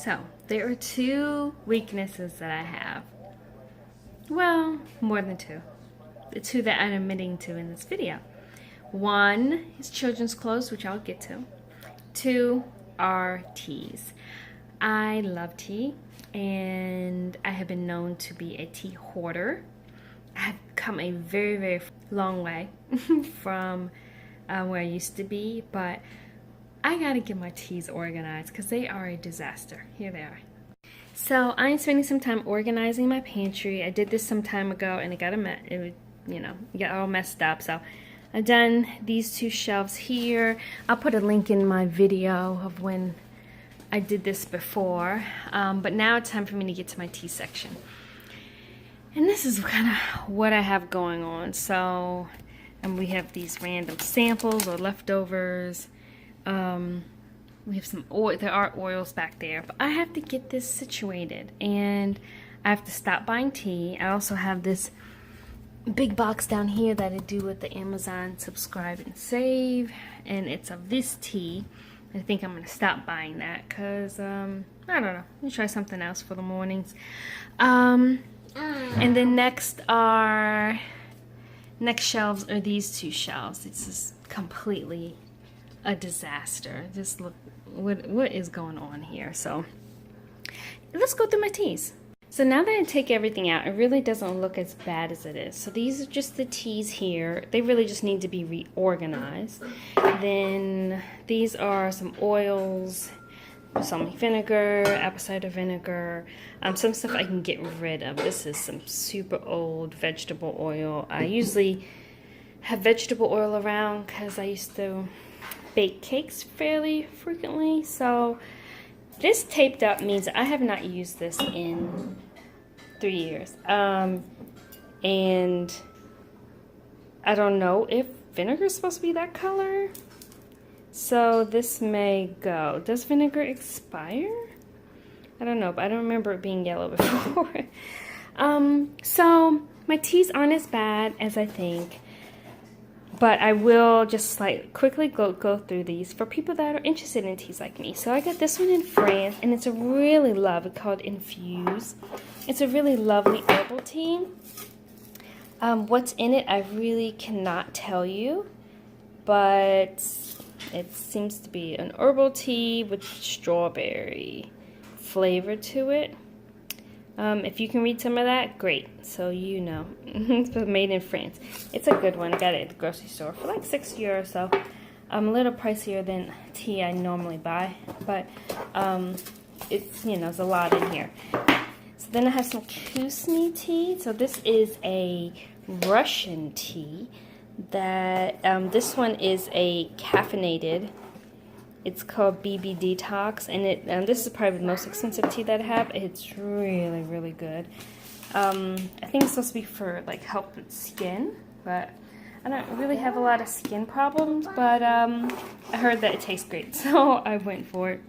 So, there are two weaknesses that I have. Well, more than two. The two that I'm admitting to in this video. One is children's clothes, which I'll get to. Two are teas. I love tea, and I have been known to be a tea hoarder. I've come a very, very long way from where I used to be, but I gotta get my teas organized because they are a disaster. Here they are. So I'm spending some time organizing my pantry. I did this some time ago, and it got all messed up. So I've done these two shelves here. I'll put a link in my video of when I did this before. But now it's time for me to get to my tea section. And this is kind of what I have going on. So, and we have these random samples or leftovers. We have some oil. There are oils back there, but I have to get this situated, and I have to stop buying tea. I also have this big box down here that I do with the Amazon subscribe and save, and it's of this tea. I think I'm gonna stop buying that because I don't know. Let me try something else for the mornings. And then next shelves are these two shelves. It's just completely a disaster. Just look what is going on here. So let's go through my teas. So now that I take everything out, it really doesn't look as bad as it is. So these are just the teas here. They really just need to be reorganized. Then these are some oils, some vinegar, apple cider vinegar, some stuff I can get rid of. This is some super old vegetable oil. I usually have vegetable oil around because I used to bake cakes fairly frequently. So this taped up means I have not used this in 3 years. And I don't know if vinegar is supposed to be that color. So this may go. Does vinegar expire? I don't know, but I don't remember it being yellow before. So my teas aren't as bad as I think. But I will just quickly go through these for people that are interested in teas like me. So I got this one in France, and it's a really lovely, called Infuse. It's a really lovely herbal tea. What's in it, I really cannot tell you, but it seems to be an herbal tea with strawberry flavor to it. If you can read some of that, great. So you know. It's made in France. It's a good one. I got it at the grocery store for like €6 or so. A little pricier than tea I normally buy, but it's, there's a lot in here. So then I have some Kusmi tea. So this is a Russian tea that this one is a caffeinated. It's called BB Detox, and this is probably the most expensive tea that I have. It's really, really good. I think it's supposed to be for help with skin, but I don't really have a lot of skin problems. But I heard that it tastes great, so I went for it.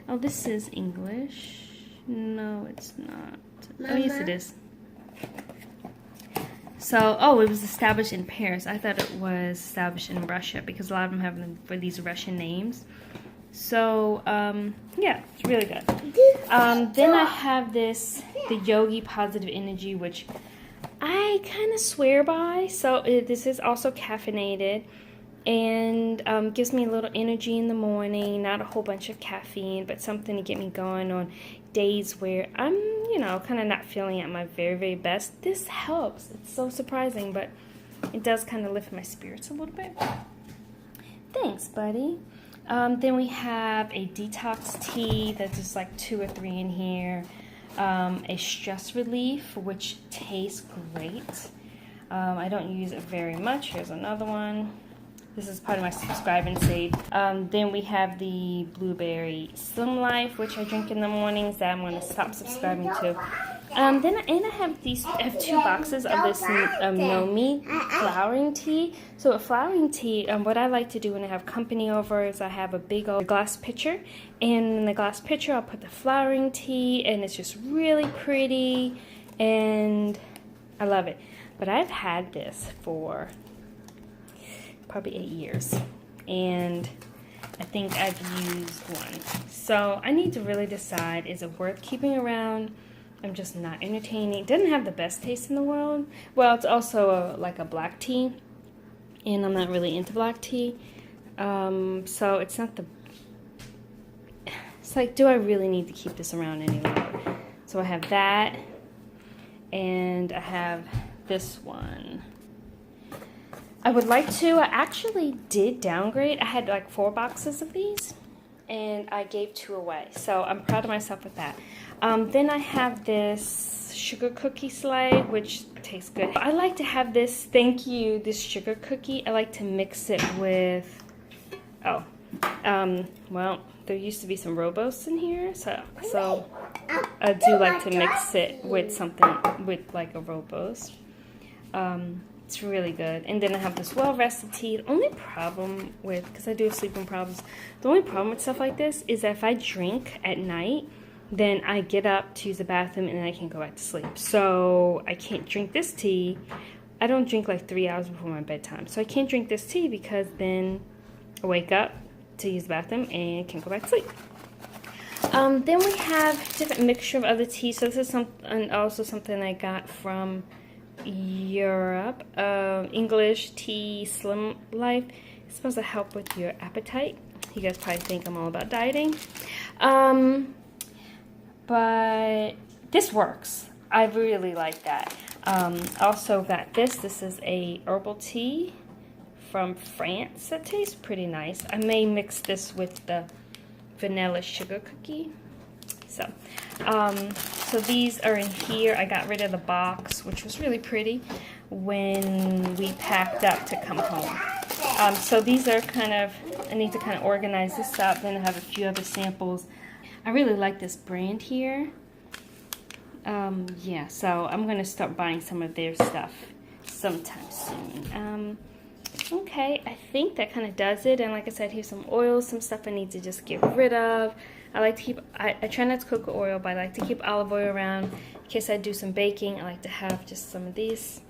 Oh, this is English. No, it's not. Mama? Oh, yes, it is. So, it was established in Paris. I thought it was established in Russia because a lot of them have them for these Russian names. So, yeah, it's really good. Then I have the Yogi Positive Energy, which I kind of swear by. So, this is also caffeinated and gives me a little energy in the morning. Not a whole bunch of caffeine, but something to get me going on days where I'm, kind of not feeling at my very, very best. This helps. It's so surprising, but it does kind of lift my spirits a little bit. Thanks, buddy. Then we have a detox tea that's just like 2 or 3 in here. A stress relief, which tastes great. I don't use it very much. Here's another one. This is part of my subscribe and save. Then we have the Blueberry Slim Life, which I drink in the mornings that I'm going to stop subscribing to. Then I have 2 boxes of this Nomi flowering tea. So a flowering tea, what I like to do when I have company over is I have a big old glass pitcher. And in the glass pitcher I'll put the flowering tea, and it's just really pretty. And I love it. But I've had this for probably 8 years, and I think I've used one. So I need to really decide, is it worth keeping around? I'm just not entertaining. It doesn't have the best taste in the world. Well, it's also like a black tea, and I'm not really into black tea. So it's not the... It's like, do I really need to keep this around any longer? So I have that, and I have this one. I would like to. I actually did downgrade. I had like 4 boxes of these, and I gave 2 away. So I'm proud of myself with that. Then I have this sugar cookie slide, which tastes good. I like to have this, thank you, this sugar cookie. I like to mix it with, well, there used to be some Robos in here, so I do like to mix it with something, with like a Robos. It's really good. And then I have this well-rested tea. The only problem with, because I do have sleeping problems, the only problem with stuff like this is that if I drink at night, then I get up to use the bathroom and then I can't go back to sleep. So I can't drink this tea. I don't drink like 3 hours before my bedtime. So I can't drink this tea because then I wake up to use the bathroom and can't go back to sleep. Then we have different mixture of other teas. So this is also something I got from Europe. English tea Slim Life. It's supposed to help with your appetite. You guys probably think I'm all about dieting. But this works. I really like that. Also got this. This is a herbal tea from France. That tastes pretty nice. I may mix this with the vanilla sugar cookie. So these are in here. I got rid of the box, which was really pretty when we packed up to come home. So these are kind of, I need to kind of organize this up. Then I have a few other samples. I really like this brand here. Yeah, so I'm going to start buying some of their stuff sometime soon. Okay, I think that kind of does it. And like I said, here's some oil, some stuff I need to just get rid of. I like to keep, I try not to cook with oil, but I like to keep olive oil around in case I do some baking. I like to have just some of these.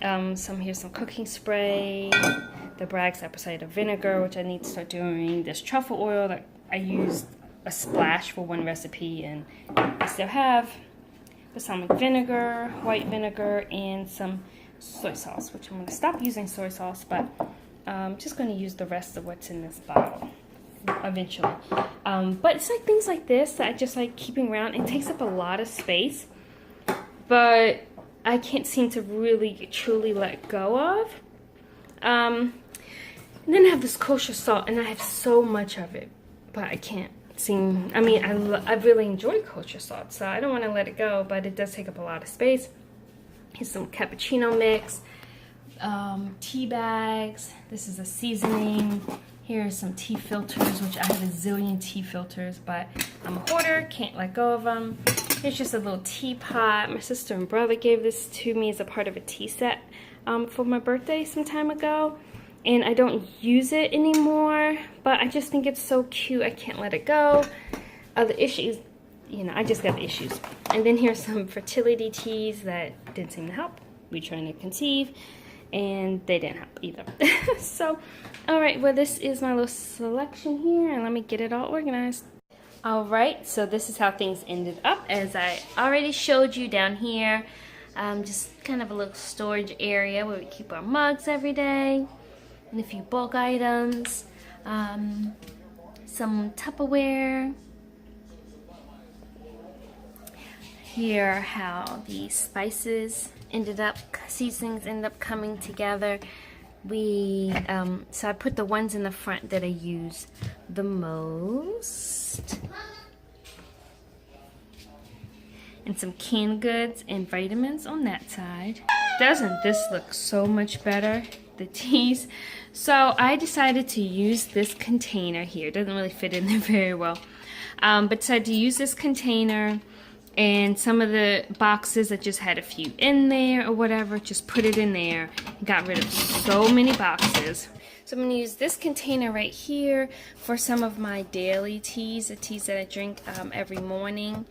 Here's some cooking spray, the Bragg's apple cider vinegar, which I need to start doing. This truffle oil that I used a splash for one recipe, and I still have balsamic vinegar, white vinegar, and some soy sauce, which I'm going to stop using soy sauce, but I'm just going to use the rest of what's in this bottle eventually. But it's like things like this that I just like keeping around. It takes up a lot of space, but I can't seem to really truly let go of. And then I have this kosher salt, and I have so much of it, but I can't seem, I mean, I really enjoy kosher salt, so I don't want to let it go, but it does take up a lot of space. Here's some cappuccino mix, tea bags. This is a seasoning. Here are some tea filters, which I have a zillion tea filters, but I'm a hoarder, can't let go of them. Here's just a little teapot. My sister and brother gave this to me as a part of a tea set for my birthday some time ago. And I don't use it anymore, but I just think it's so cute. I can't let it go. Other issues, you know, I just got the issues. And then here's some fertility teas that didn't seem to help. We trying to conceive, and they didn't help either. So, all right, well, this is my little selection here, and let me get it all organized. All right, so this is how things ended up. As I already showed you down here, just kind of a little storage area where we keep our mugs every day. And a few bulk items, some Tupperware. Here how the spices ended up, seasonings ended up coming together. So I put the ones in the front that I use the most. And some canned goods and vitamins on that side. Doesn't this look so much better? The teas. So I decided to use this container here. It doesn't really fit in there very well. But decided to use this container, and some of the boxes that just had a few in there or whatever, just put it in there. Got rid of so many boxes. So I'm going to use this container right here for some of my daily teas, the teas that I drink every morning.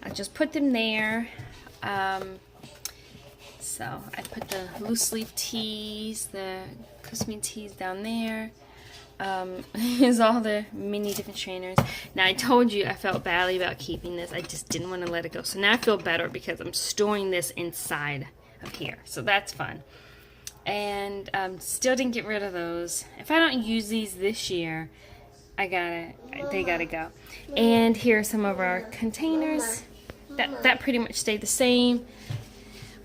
I just put them there. So I put the loose leaf teas, the Kusmin teas down there. Here's all the many different trainers. Now I told you I felt badly about keeping this. I just didn't want to let it go. So now I feel better because I'm storing this inside of here. So that's fun. And still didn't get rid of those. If I don't use these this year, they gotta go. And here are some of our containers. That pretty much stayed the same.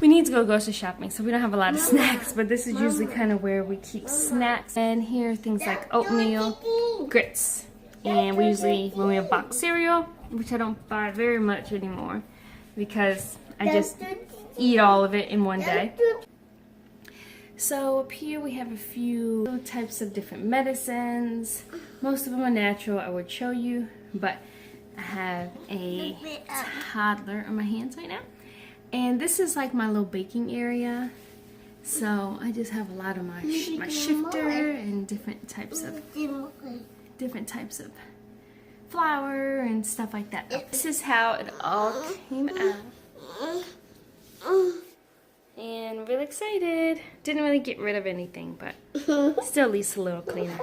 We need to go grocery shopping, so we don't have a lot of snacks, but this is usually kind of where we keep snacks. And here are things like oatmeal, grits. And we usually, when we have boxed cereal, which I don't buy very much anymore, because I just eat all of it in one day. So up here we have a few types of different medicines. Most of them are natural, I would show you, but I have a toddler on my hands right now. And this is like my little baking area. So I just have a lot of my shifter and different types of flour and stuff like that. This is how it all came out. And really excited. Didn't really get rid of anything, but still at least a little cleaner.